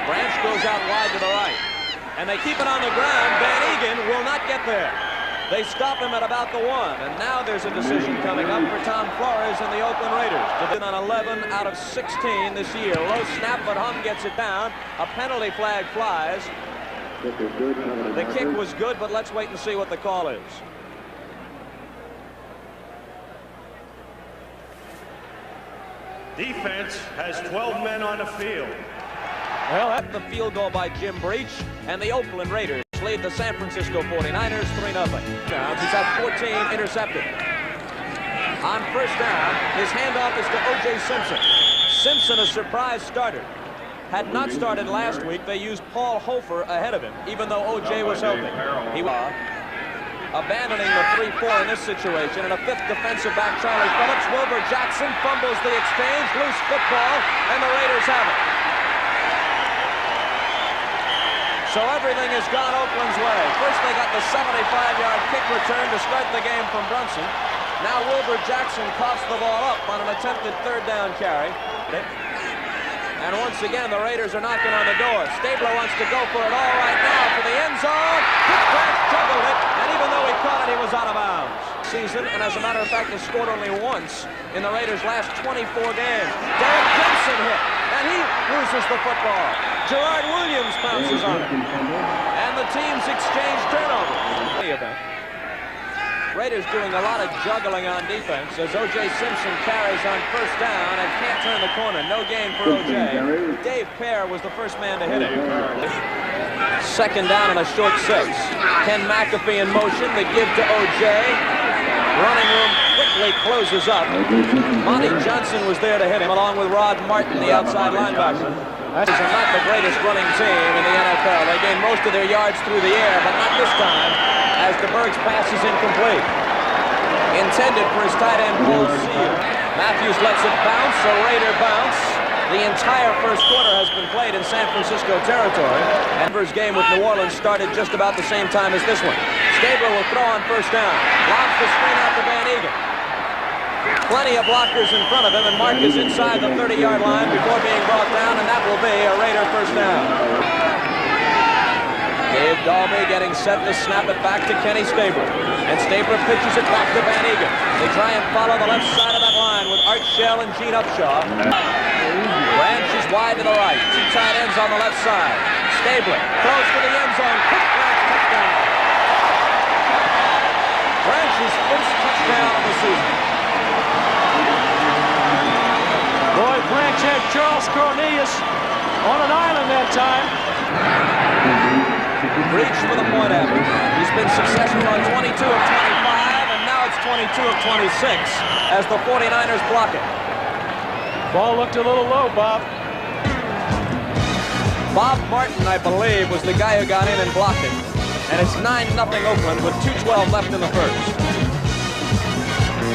Branch goes out wide to the right. And they keep it on the ground. Van Egan will not get there. They stop him at about the 1. And now there's a decision coming up for Tom Flores and the Oakland Raiders. They've been on 11 out of 16 this year. Low snap, but Hum gets it down. A penalty flag flies. The kick was good, but let's wait and see what the call is. Defense has 12 men on the field. Well, that's the field goal by Jim Breach, and the Oakland Raiders lead the San Francisco 49ers 3-0. He's had 14 intercepted. On first down, his handoff is to O.J. Simpson. Simpson, a surprise starter. Had not started last week. They used Paul Hofer ahead of him, even though O.J. was helping. He was abandoning the 3-4 in this situation, and a fifth defensive back, Charlie Phillips. Wilbur Jackson fumbles the exchange, loose football, and the Raiders have it. So everything has gone Oakland's way. First they got the 75-yard kick return to start the game from Brunson. Now Wilbur Jackson coughs the ball up on an attempted third down carry. And once again, the Raiders are knocking on the door. Stabler wants to go for it all right now for the end zone. Branch juggled it, and even though he caught it, he was out of bounds. Season, and as a matter of fact, has scored only once in the Raiders' last 24 games. Derek Jensen hit, and he loses the football. Gerard Williams pounces on it, and the teams exchange turnovers. Raiders doing a lot of juggling on defense as O.J. Simpson carries on first down and can't turn the corner. No gain for O.J. Dave Pear was the first man to hit it. Second down and a short 6. Ken McAfee in motion. The give to O.J. Running room quickly closes up. Monty Johnson was there to hit him along with Rod Martin, the outside linebacker. These are not the greatest running team in the NFL. They gain most of their yards through the air, but not this time, as DeBerg's pass is incomplete. Intended for his tight end, Paul Seal. Matthews lets it bounce, a Raider bounce. The entire first quarter has been played in San Francisco territory. Denver's game with New Orleans started just about the same time as this one. Stabler will throw on first down. Lobs the screen out to Van Egan. Plenty of blockers in front of him, and Mark is inside the 30-yard line before being brought down, and that will be a Raider first down. Dave Dalby getting set to snap it back to Kenny Stabler. And Stabler pitches it back to Van Egan. They try and follow the left side of that line with Art Shell and Gene Upshaw. Branch is wide to the right. 2 tight ends on the left side. Stabler throws to the end zone. Quick Branch touchdown. Branch's first touchdown of the season. Boy, Branch had Charles Cornelius on an island that time. Breach with a point average. He's been successful on 22 of 25, and now it's 22 of 26 as the 49ers block it. Ball looked a little low, Bob. Bob Martin, I believe, was the guy who got in and blocked it. And it's 9-0 Oakland with 2:12 left in the first.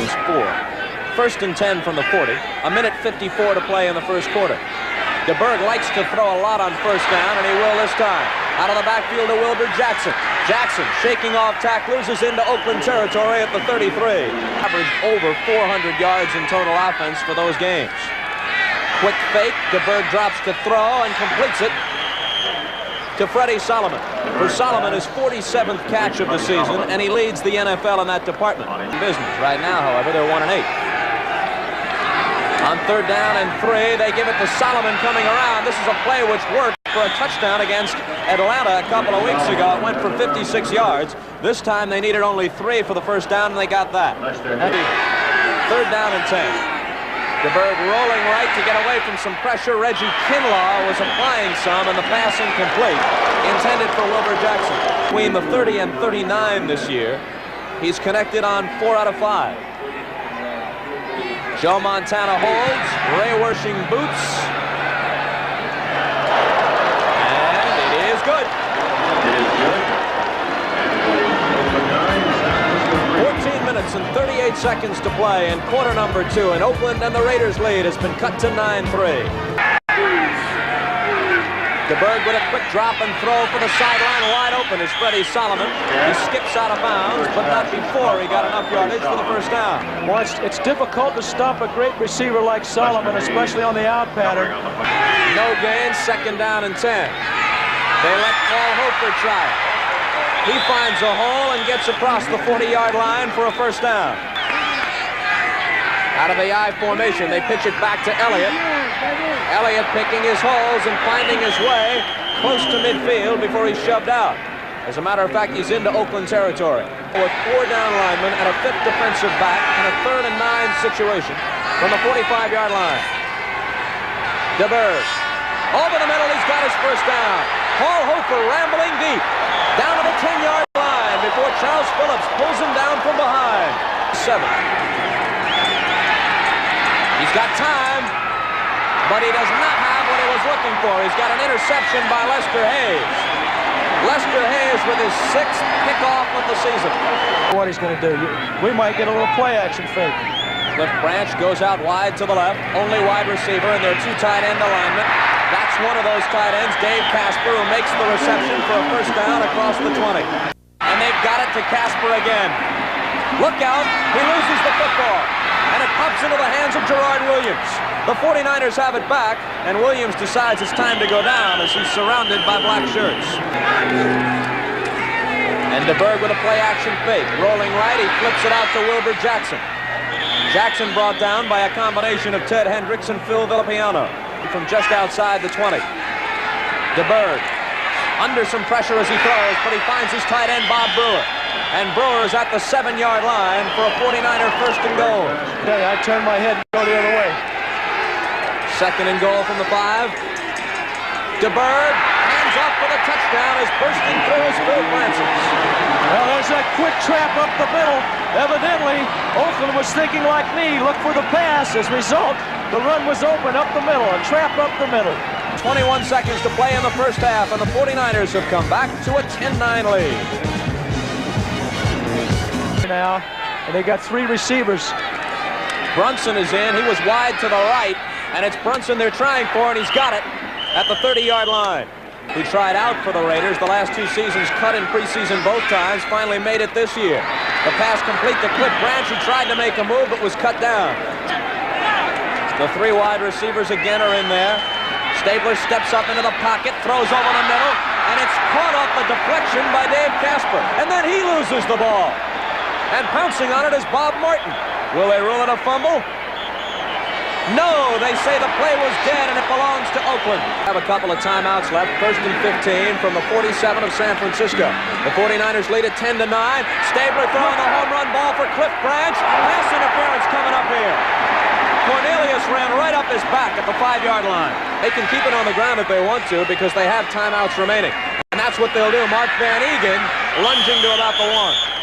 It's 4. First and 10 from the 40. A minute 54 to play in the first quarter. DeBerg likes to throw a lot on first down, and he will this time. Out of the backfield to Wilbur Jackson. Jackson shaking off tacklers is into Oakland territory at the 33. Averaged over 400 yards in total offense for those games. Quick fake. DeBerg drops to throw and completes it to Freddie Solomon. For Solomon, his 47th catch of the season, and he leads the NFL in that department. Business right now, however, they're 1-8. On third down and 3, they give it to Solomon coming around. This is a play which worked for a touchdown against Atlanta a couple of weeks ago. It went for 56 yards. This time they needed only 3 for the first down, and they got that. Third down and 10. DeBerg rolling right to get away from some pressure. Reggie Kinlaw was applying some, and the pass incomplete. Intended for Wilbur Jackson. Between the 30 and 39 this year, he's connected on 4 out of 5. Joe Montana holds. Ray Wershing boots. And it is good. 14 minutes and 38 seconds to play in quarter number 2. In Oakland, and the Raiders' lead has been cut to 9-3. DeBerg with a quick drop and throw for the sideline. Wide open is Freddie Solomon. He skips out of bounds, but not before he got enough yardage for the first down. Well, it's difficult to stop a great receiver like Solomon, especially on the out pattern. No gain, second down and 10. They let Paul Hofer try it. He finds a hole and gets across the 40-yard line for a first down. Out of the I formation, they pitch it back to Elliott. Elliott picking his holes and finding his way close to midfield before he's shoved out. As a matter of fact, he's into Oakland territory. With 4 down linemen and a 5th defensive back in a 3rd and 9 situation from the 45-yard line. DeBerg. Over the middle, he's got his first down. Paul Hofer rambling deep. Down to the 10-yard line before Charles Phillips pulls him down from behind. 7. He's got time, but he does not have what he was looking for. He's got an interception by Lester Hayes. Lester Hayes with his 6th kickoff of the season. What he's going to do, we might get a little play action fake. Cliff Branch goes out wide to the left, only wide receiver, and their 2 tight end alignment. That's one of those tight ends, Dave Casper, who makes the reception for a first down across the 20. And they've got it to Casper again. Look out, he loses the football. And it pops into the hands of Gerard Williams. The 49ers have it back, and Williams decides it's time to go down as he's surrounded by black shirts. And DeBerg with a play-action fake. Rolling right, he flips it out to Wilbur Jackson. Jackson brought down by a combination of Ted Hendricks and Phil Villapiano from just outside the 20. DeBerg under some pressure as he throws, but he finds his tight end Bob Brewer. And Brewer is at the 7-yard line for a 49er first and goal. Yeah, I turn my head and go the other way. Second and goal from the 5. DeBerg hands off for the touchdown as bursting through is Phil Francis. Well, there's that quick trap up the middle. Evidently, Oakland was thinking like me, look for the pass. As a result, the run was open up the middle, a trap up the middle. 21 seconds to play in the first half, and the 49ers have come back to a 10-9 lead. Now, and they got 3 receivers. Brunson is in. He was wide to the right, and it's Brunson they're trying for, and he's got it at the 30-yard line. He tried out for the Raiders the last 2 seasons, cut in preseason both times, finally made it this year. The pass complete to Cliff Branch, who tried to make a move but was cut down. The 3 wide receivers again are in there. Stabler steps up into the pocket, throws over the middle, and it's caught off a deflection by Dave Casper. And then he loses the ball. And pouncing on it is Bob Martin. Will they rule it a fumble? No, they say the play was dead and it belongs to Oakland. Have a couple of timeouts left. First and 15 from the 47 of San Francisco. The 49ers lead at 10-9. Stabler throwing the home run ball for Cliff Branch. Pass interference coming up here. Cornelius ran right up his back at the 5-yard line. They can keep it on the ground if they want to because they have timeouts remaining. And that's what they'll do. Mark Van Eegen lunging to about the 1.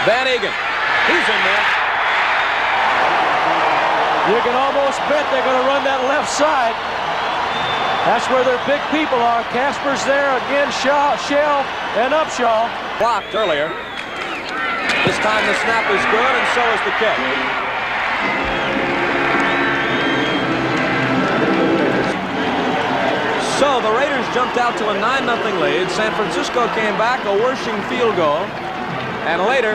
Van Eegen, he's in there. You can almost bet they're going to run that left side. That's where their big people are. Casper's there again, Shell, and Upshaw. Blocked earlier. This time the snap is good, and so is the kick. So the Raiders jumped out to a 9-0 lead. San Francisco came back, a Wershing field goal. And later,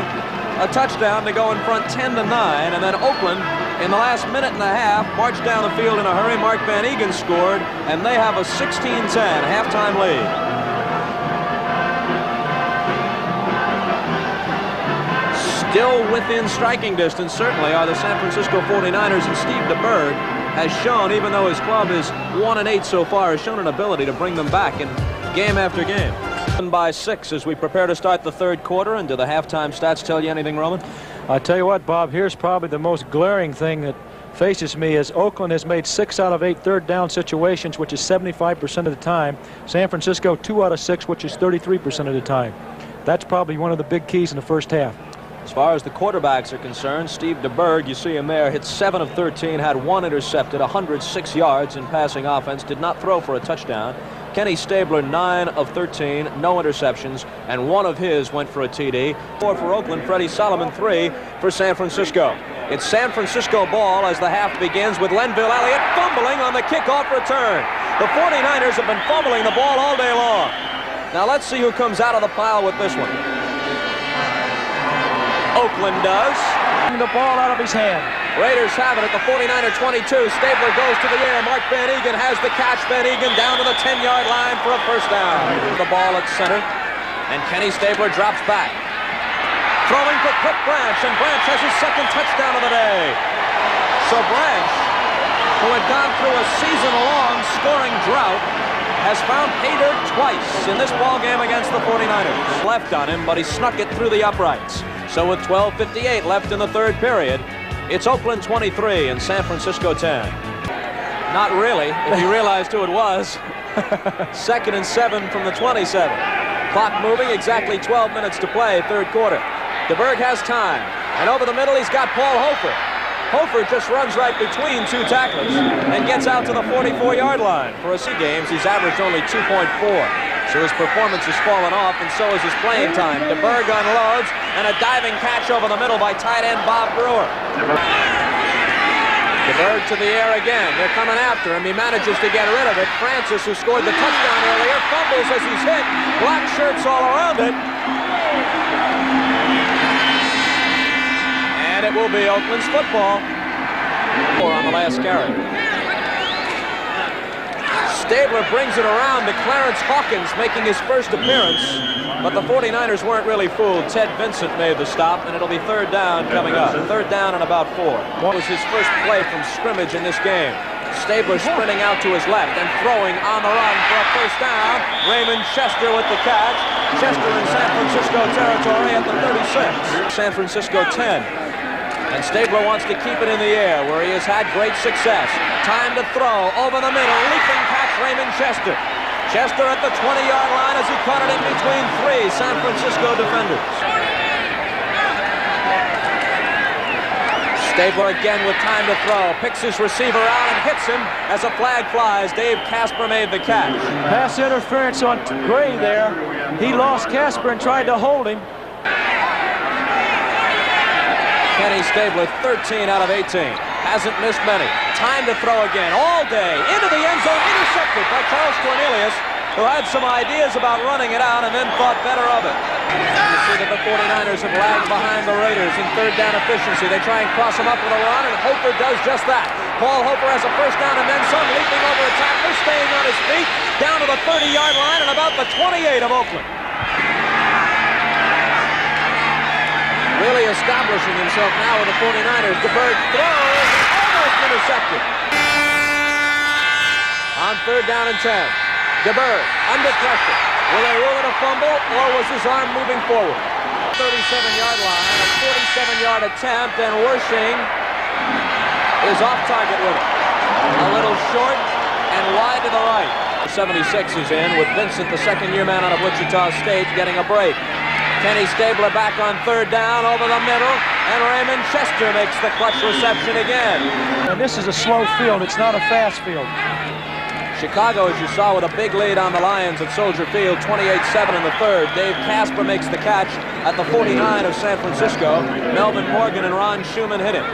a touchdown to go in front 10-9, and then Oakland, in the last minute and a half, marched down the field in a hurry. Mark Van Eegen scored, and they have a 16-10 halftime lead. Still within striking distance, certainly, are the San Francisco 49ers, and Steve DeBerg has shown, even though his club is 1-8 so far, has shown an ability to bring them back in game after game. By 6 as we prepare to start the 3rd quarter. And do the halftime stats tell you anything, Roman? I tell you what, Bob, here's probably the most glaring thing that faces me is Oakland has made 6 out of 8 third down situations, which is 75% of the time. San Francisco 2 out of 6, which is 33% of the time. That's probably one of the big keys in the first half. As far as the quarterbacks are concerned, Steve DeBerg, you see him there, hit 7 of 13, had 1 intercepted, 106 yards in passing offense, did not throw for a touchdown. Kenny Stabler, 9 of 13, no interceptions, and 1 of his went for a TD. 4 for Oakland. Freddie Solomon, 3 for San Francisco. It's San Francisco ball as the half begins with Lenville Elliott fumbling on the kickoff return. The 49ers have been fumbling the ball all day long. Now let's see who comes out of the pile with this one. Oakland does. The ball out of his hand. Raiders have it at the 49er 22. Stabler goes to the air. Mark Van Egan has the catch. Van Egan down to the 10-yard line for a first down. The ball at center. And Kenny Stabler drops back. Throwing for Cliff Branch, and Branch has his second touchdown of the day. So Branch, who had gone through a season-long scoring drought, has found pay dirt twice in this ball game against the 49ers. Left on him, but he snuck it through the uprights. So with 12:58 left in the third period, it's Oakland 23 and San Francisco 10. Not really, if you realized who it was. 2nd and 7 from the 27. Clock moving, exactly 12 minutes to play, third quarter. DeBerg has time, and over the middle he's got Paul Hofer. Hofer just runs right between two tacklers and gets out to the 44-yard line. For a C games, he's averaged only 2.4, so his performance has fallen off, and so is his playing time. DeBerg unloads, and a diving catch over the middle by tight end Bob Brewer. DeBerg to the air again. They're coming after him. He manages to get rid of it. Francis, who scored the touchdown earlier, fumbles as he's hit. Black shirts all around it. And it will be Oakland's football. On the last carry. Stabler brings it around to Clarence Hawkins, making his first appearance. But the 49ers weren't really fooled. Ted Vincent made the stop, and it'll be third down coming up. Third down and about 4. What was his first play from scrimmage in this game? Stabler sprinting out to his left and throwing on the run for a first down. Raymond Chester with the catch. Chester in San Francisco territory at the 36. San Francisco 10. And Stabler wants to keep it in the air, where he has had great success. Time to throw over the middle. Leaping catch, Raymond Chester. Chester at the 20-yard line as he caught it in between 3 San Francisco defenders. Stabler again with time to throw. Picks his receiver out and hits him as a flag flies. Dave Casper made the catch. Pass interference on Gray there. He lost Casper and tried to hold him. Kenny Stabler, 13 out of 18. Hasn't missed many. Time to throw again, all day. Into the end zone, intercepted by Charles Cornelius, who had some ideas about running it out and then thought better of it. You see that the 49ers have lagged behind the Raiders in third down efficiency. They try and cross him up with a run, and Hofer does just that. Paul Hofer has a first down and then some, leaping over a tackler, staying on his feet, down to the 30-yard line and about the 28 of Oakland. Really establishing himself now with the 49ers. DeBerg throws, almost intercepted. On third down and 10. DeBerg under pressure. Will they rule it a fumble, or was his arm moving forward? 37-yard line, a 47-yard attempt, and Wershing is off target with it. A little short and wide to the right. 76 is in with Vincent, the second-year man out of Wichita State, getting a break. Kenny Stabler back on third down over the middle, and Raymond Chester makes the clutch reception again. And this is a slow field. It's not a fast field. Chicago, as you saw, with a big lead on the Lions at Soldier Field, 28-7 in the third. Dave Casper makes the catch at the 49 of San Francisco. Melvin Morgan and Ron Schumann hit him.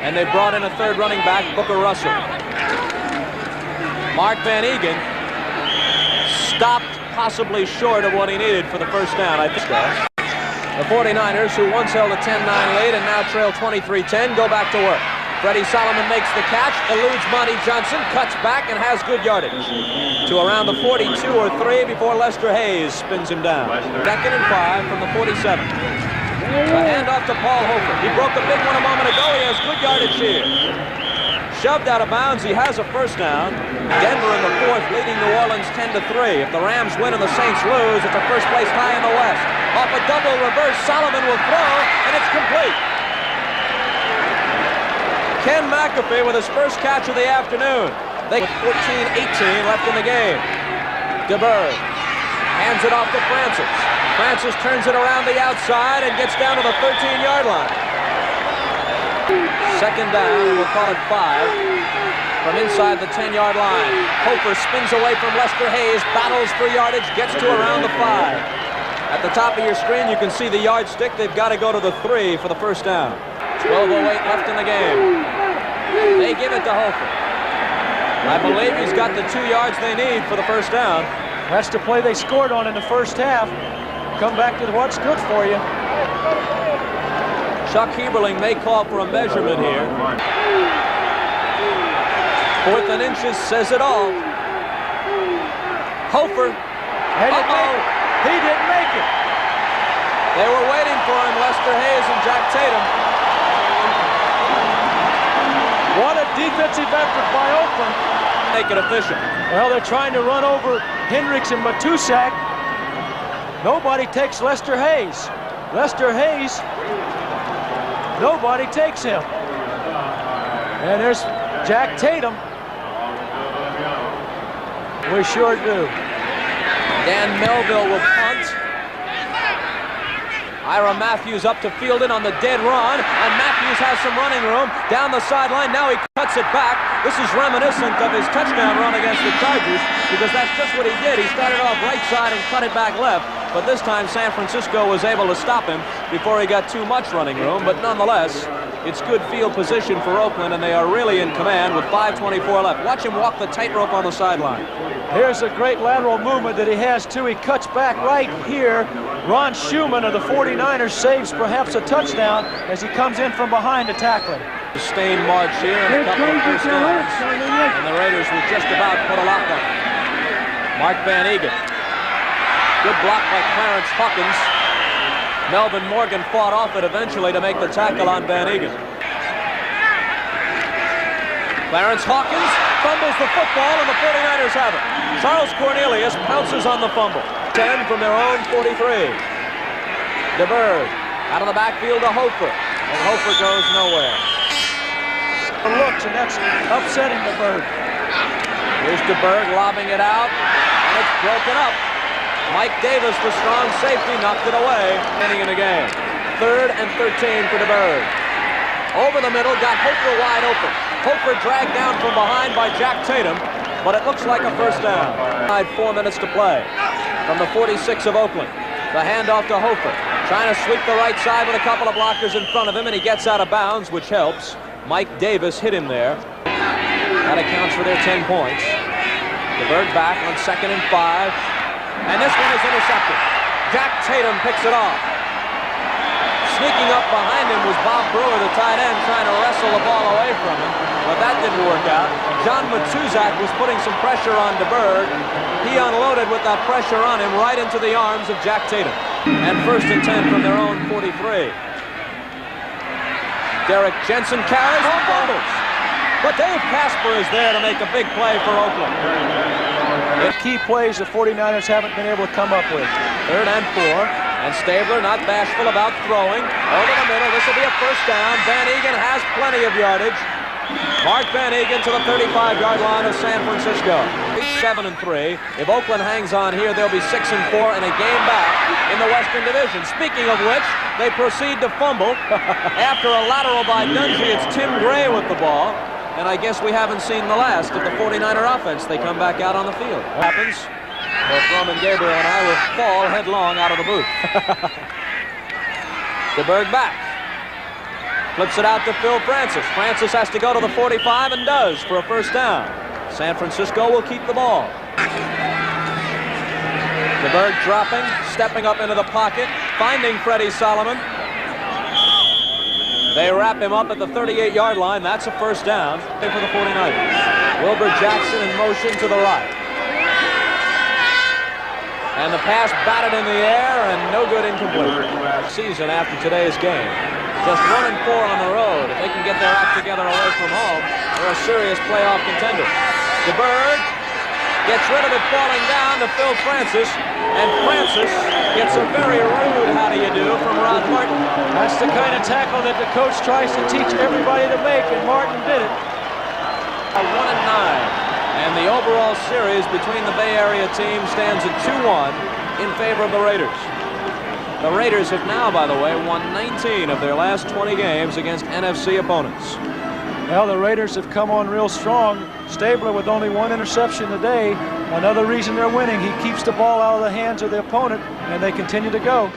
And they brought in a third running back, Booker Russell. Mark Van Egan stopped possibly short of what he needed for the first down, I think. The 49ers, who once held a 10-9 lead and now trail 23-10, go back to work. Freddie Solomon makes the catch, eludes Monty Johnson, cuts back, and has good yardage to around the 42 or 3 before Lester Hayes spins him down. 2nd and 5 from the 47. A handoff to Paul Hofer. He broke a big one a moment ago. He has good yardage here. Shoved out of bounds. He has a first down. Denver in the 4th, leading New Orleans 10-3. If the Rams win and the Saints lose, it's a first place high in the West. Off a double reverse, Solomon will throw, and it's complete. Ken McAfee with his first catch of the afternoon. They with 14-18 left in the game. DeBerg hands it off to Francis. Francis turns it around the outside and gets down to the 13-yard line. Second down, and we'll call it 5 from inside the 10-yard line. Hofer spins away from Lester Hayes, battles for yardage, gets to around the 5. At the top of your screen, you can see the yardstick. They've got to go to the 3 for the first down. 12:08 left in the game. They give it to Hofer. I believe he's got the 2 yards they need for the first down. That's the play they scored on in the first half. Come back to what's good for you. Chuck Heberling may call for a measurement here. 4th and inches says it all. Hofer. He didn't make it. They were waiting for him, Lester Hayes and Jack Tatum. What a defensive effort by Oakland. Make it official. Well, they're trying to run over Hendricks and Matusak. Nobody takes Lester Hayes. Lester Hayes, nobody takes him. And there's Jack Tatum. We sure do. Dan Melville will punt. Ira Matthews up to field it on the dead run, and Matthews has some running room down the sideline. Now he cuts it back. This is reminiscent of his touchdown run against the Chargers, because that's just what he did. He started off right side and cut it back left, but this time San Francisco was able to stop him before he got too much running room. But nonetheless, it's good field position for Oakland, and they are really in command with 5:24 left. Watch him walk the tightrope on the sideline. Here's a great lateral movement that he has, too. He cuts back right here. Ron Schumann of the 49ers saves perhaps a touchdown as he comes in from behind to tackle him. Sustained march here and a couple of first downs. And the Raiders will just about put a lock on him. Mark Van Egan. Good block by Clarence Hawkins. Melvin Morgan fought off it eventually to make the tackle on Van Egan. Clarence Hawkins fumbles the football, and the 49ers have it. Charles Cornelius pounces on the fumble. 10 from their own 43. DeBerg out of the backfield to Hofer, and Hofer goes nowhere. Looks, and that's upsetting DeBerg. Here's DeBerg lobbing it out, and it's broken up. Mike Davis, the strong safety, knocked it away. Ending in the game. 3rd and 13 for DeBerg. Over the middle, got Hofer wide open. Hofer dragged down from behind by Jack Tatum, but it looks like a first down. 4 minutes to play. From the 46 of Oakland, the handoff to Hofer. Trying to sweep the right side with a couple of blockers in front of him, and he gets out of bounds, which helps. Mike Davis hit him there. That accounts for their 10 points. DeBerg back on 2nd and 5. And this one is intercepted. Jack Tatum picks it off. Sneaking up behind him was Bob Brewer, the tight end, trying to wrestle the ball away from him. But that didn't work out. John Matusak was putting some pressure on DeBerg. He unloaded with that pressure on him right into the arms of Jack Tatum. And 1st and 10 from their own 43. Derek Jensen carries and fumbles. But Dave Casper is there to make a big play for Oakland. The key plays the 49ers haven't been able to come up with. 3rd and 4. And Stabler not bashful about throwing. Over the middle. This will be a first down. Van Egan has plenty of yardage. Mark Van Egan to the 35-yard line of San Francisco. 7 and 3. If Oakland hangs on here, they'll be 6 and 4 and a game back in the Western Division. Speaking of which, they proceed to fumble. After a lateral by Dungy, it's Tim Gray with the ball. And I guess we haven't seen the last of the 49er offense. They come back out on the field. What happens? Well, Froman Gabriel and I will fall headlong out of the booth. DeBerg back. Flips it out to Phil Francis. Francis has to go to the 45 and does for a first down. San Francisco will keep the ball. DeBerg dropping, stepping up into the pocket, finding Freddie Solomon. They wrap him up at the 38-yard line. That's a first down for the 49ers. Wilbur Jackson in motion to the right. And the pass batted in the air and no good, incomplete. Season after today's game. Just 1 and 4 on the road. If they can get their act together away from home, they're a serious playoff contender. DeBerg gets rid of it falling down to Phil Francis. And Francis gets a very rude how do you do from Rod Martin. That's the kind of tackle that the coach tries to teach everybody to make, and Martin did it. 1 and 9. And the overall series between the Bay Area teams stands at 2-1 in favor of the Raiders. The Raiders have now, by the way, won 19 of their last 20 games against NFC opponents. Well, the Raiders have come on real strong. Stabler with only 1 interception today. Another reason they're winning. He keeps the ball out of the hands of the opponent, and they continue to go.